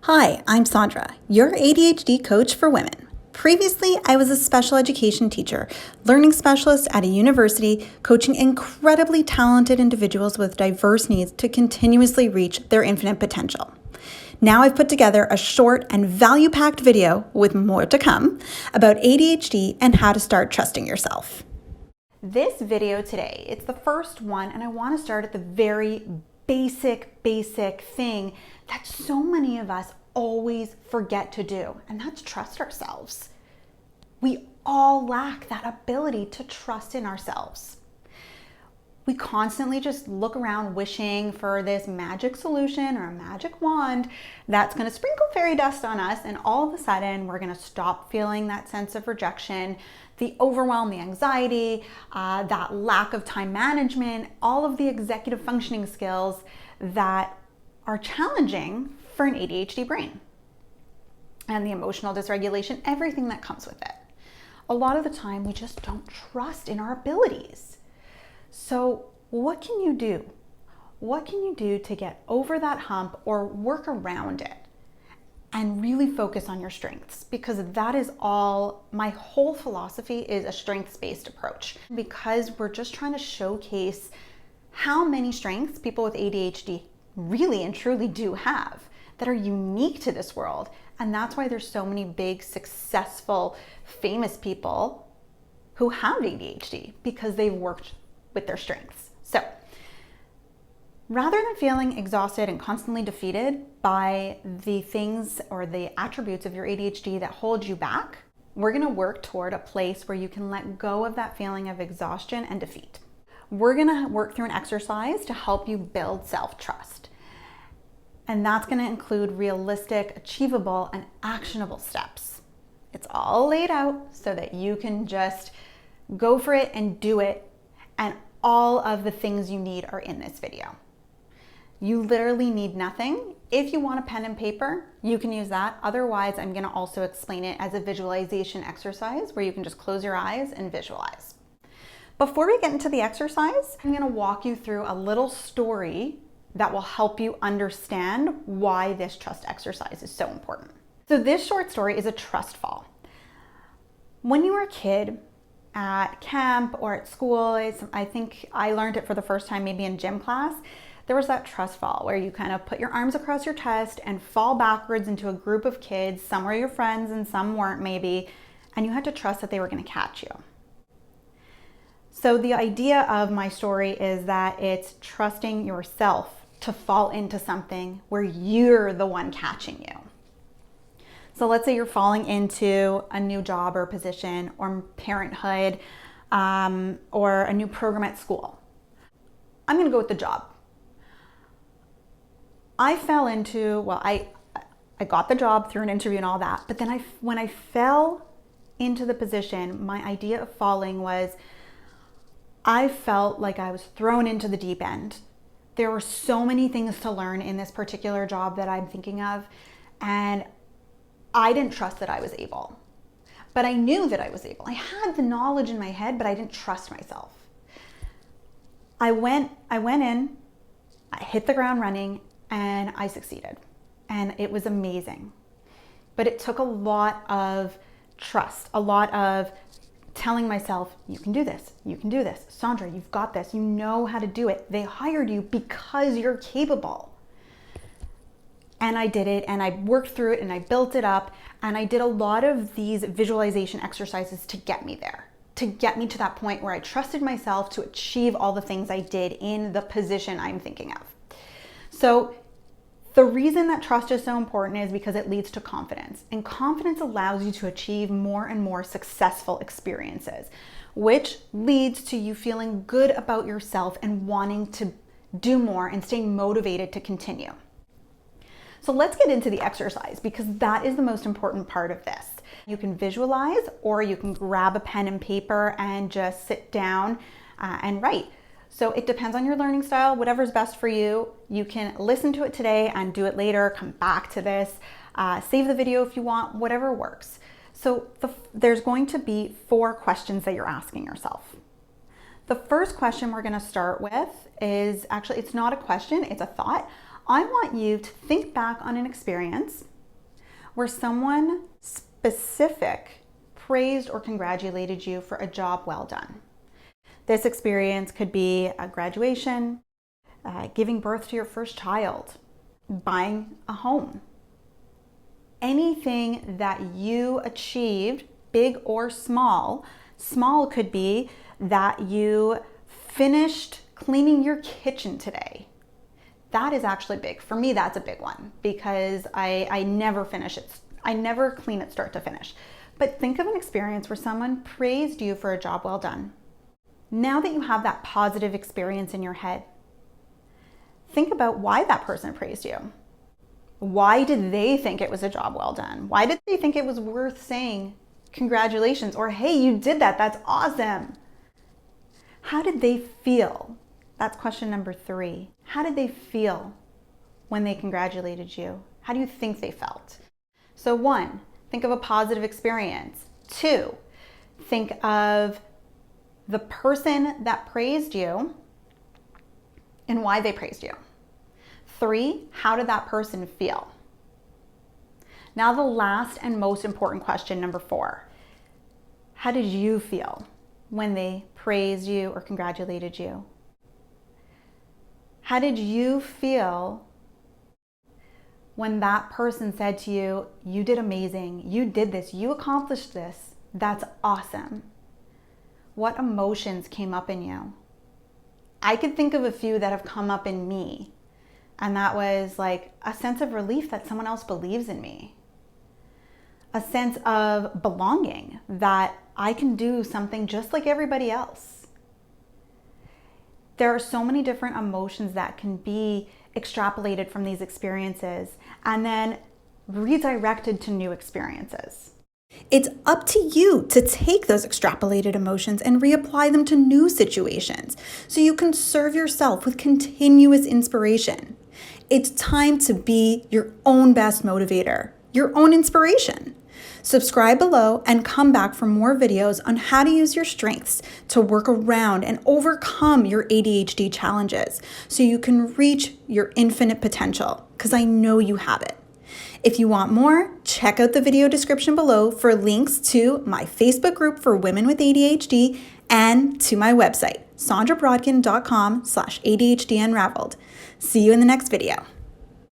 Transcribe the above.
Hi, I'm Saundra, your ADHD coach for women. Previously, I was a special education teacher, learning specialist at a university, coaching incredibly talented individuals with diverse needs to continuously reach their infinite potential. Now I've put together a short and value-packed video with more to come about ADHD and how to start trusting yourself. This video today, it's the first one, and I want to start at the very basic thing that so many of us always forget to do, and that's trust ourselves. We all lack that ability to trust in ourselves. We constantly just look around wishing for this magic solution or a magic wand that's going to sprinkle fairy dust on us, and all of a sudden we're going to stop feeling that sense of rejection, the overwhelm, the anxiety, that lack of time management, all of the executive functioning skills that are challenging for an ADHD brain, and the emotional dysregulation, everything that comes with it. A lot of the time we just don't trust in our abilities. So what can you do? What can you do to get over that hump or work around it and really focus on your strengths? Because that is all, my whole philosophy is a strengths-based approach, because we're just trying to showcase how many strengths people with ADHD really and truly do have that are unique to this world. And that's why there's so many big, successful, famous people who have ADHD, because they've worked with their strengths. So rather than feeling exhausted and constantly defeated by the things or the attributes of your ADHD that hold you back, we're gonna work toward a place where you can let go of that feeling of exhaustion and defeat. We're gonna work through an exercise to help you build self-trust. And that's gonna include realistic, achievable, and actionable steps. It's all laid out so that you can just go for it and do it. And all of the things you need are in this video. You literally need nothing. If you want a pen and paper, you can use that. Otherwise, I'm gonna also explain it as a visualization exercise where you can just close your eyes and visualize. Before we get into the exercise, I'm gonna walk you through a little story that will help you understand why this trust exercise is so important. So this short story is a trust fall. When you were a kid, at camp or at school, I think I learned it for the first time maybe in gym class, there was that trust fall where you kind of put your arms across your chest and fall backwards into a group of kids. Some were your friends and some weren't maybe, and you had to trust that they were going to catch you. So the idea of my story is that it's trusting yourself to fall into something where you're the one catching you. So let's say you're falling into a new job or position or parenthood or a new program at school. I'm going to go with the job. I fell into, well, I got the job through an interview and all that, but then when I fell into the position, my idea of falling was I felt like I was thrown into the deep end. There were so many things to learn in this particular job that I'm thinking of, and I didn't trust that I was able, but I knew that I was able. I had the knowledge in my head, but I didn't trust myself. I went in, I hit the ground running, and I succeeded. And it was amazing. But it took a lot of trust, a lot of telling myself, you can do this, you can do this. Saundra, you've got this, you know how to do it. They hired you because you're capable. And I did it, and I worked through it, and I built it up, and I did a lot of these visualization exercises to get me there, to get me to that point where I trusted myself to achieve all the things I did in the position I'm thinking of. So the reason that trust is so important is because it leads to confidence, and confidence allows you to achieve more and more successful experiences, which leads to you feeling good about yourself and wanting to do more and staying motivated to continue. So let's get into the exercise, because that is the most important part of this. You can visualize, or you can grab a pen and paper and just sit down and write. So it depends on your learning style, whatever's best for you. You can listen to it today and do it later, come back to this, save the video if you want, whatever works. So there's going to be 4 questions that you're asking yourself. The first question we're going to start with is, actually, it's not a question, it's a thought. I want you to think back on an experience where someone specific praised or congratulated you for a job well done. This experience could be a graduation, giving birth to your first child, buying a home. Anything that you achieved, big or small. Small could be that you finished cleaning your kitchen today. That is actually big. For me, that's a big one because I never finish it. I never clean it start to finish. But think of an experience where someone praised you for a job well done. Now that you have that positive experience in your head, think about why that person praised you. Why did they think it was a job well done? Why did they think it was worth saying congratulations or hey, you did that, that's awesome? How did they feel? That's question number 3. How did they feel when they congratulated you? How do you think they felt? So 1, think of a positive experience. 2, think of the person that praised you and why they praised you. 3, how did that person feel? Now the last and most important question, number 4. How did you feel when they praised you or congratulated you? How did you feel when that person said to you, you did amazing, you did this, you accomplished this, that's awesome? What emotions came up in you? I could think of a few that have come up in me, and that was like a sense of relief that someone else believes in me. A sense of belonging, that I can do something just like everybody else. There are so many different emotions that can be extrapolated from these experiences and then redirected to new experiences. It's up to you to take those extrapolated emotions and reapply them to new situations so you can serve yourself with continuous inspiration. It's time to be your own best motivator, your own inspiration. Subscribe below and come back for more videos on how to use your strengths to work around and overcome your ADHD challenges so you can reach your infinite potential, because I know you have it. If you want more, check out the video description below for links to my Facebook group for women with ADHD and to my website, saundrabrodkin.com/ADHD Unraveled. See you in the next video.